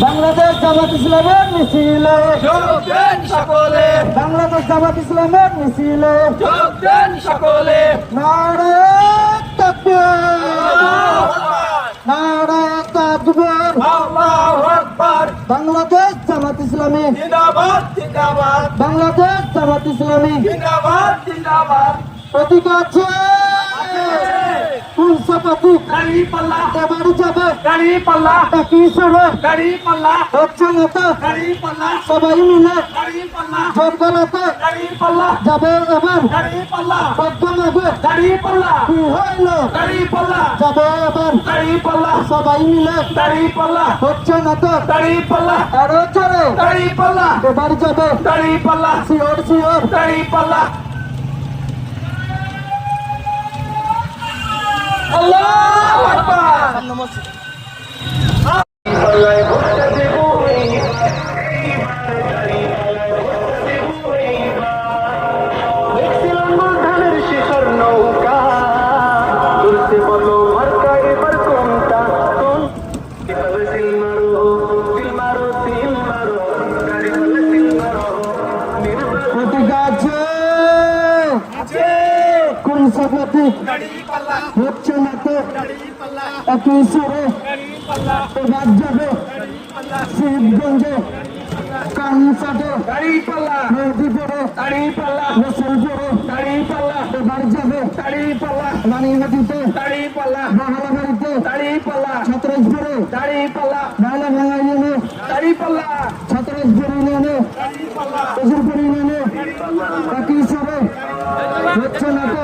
বাংলাদেশ জামাত ইসলামের মিছিলে যোগ দেন সকলে, বাংলাদেশ জামাত ইসলামের মিছিলে যোগ দেন সকলে। নারে তাকবীর নারে তাকবীর আল্লাহু আকবার। বাংলাদেশ জামাত ইসলামী জিন্দাবাদ জিন্দাবাদ বাংলাদেশ জামাত ইসলামী জিন্দাবাদ জিন্দাবাদ। প্রতীক আছে কোন প্রতীক গাড়ি পাল্লা, এবারে যাবে গাড়ি পাল্লা, একই সুরে গাড়ি পাল্লা, হচ্ছে না তো গাড়ি পাল্লা, সবাই মিলে গাড়ি পাল্লা, জোর গলাতে গাড়ি পাল্লা, যাবে এবার গাড়ি পাল্লা, বদ্ধমাবে গাড়ি পাল্লা, কি হইল গাড়ি পাল্লা, যাবে এবার গাড়ি পাল্লা, সবাই মিলে গাড়ি পাল্লা, হচ্ছে না তো গাড়ি পাল্লা, আরো চলে গাড়ি পাল্লা, এবার যাবে গাড়ি পাল্লা, শিওর শিওর গাড়ি পাল্লা। আল্লাহু আকবার। প্রতীক আছে কোন প্রতীক গাড়ি পাল্লা, হচ্ছে না তো গাড়ি পাল্লা, একই সুরে গাড়ি পাল্লা, এবার যাবে শিবগঞ্জে কানসাটে গাড়ি পাল্লা, মেদিনীপুরে গাড়ি পাল্লা, রসুলপুরে গাড়ি পাল্লা, এবার যাবে গাড়ি পাল্লা, রানীহাটিতে গাড়ি পাল্লা, বাহালাবাড়িতে গাড়ি পাল্লা, ছত্রসপুরে গাড়ি পাল্লা, বাংলা ভাঙা ইউনিয়নে গাড়ি পাল্লা, ছত্রসপুর ইউনিয়নে গাড়ি পাল্লা, রসুলপুর ইউনিয়নে গাড়ি পাল্লা। একই সুরে হচ্ছে না তো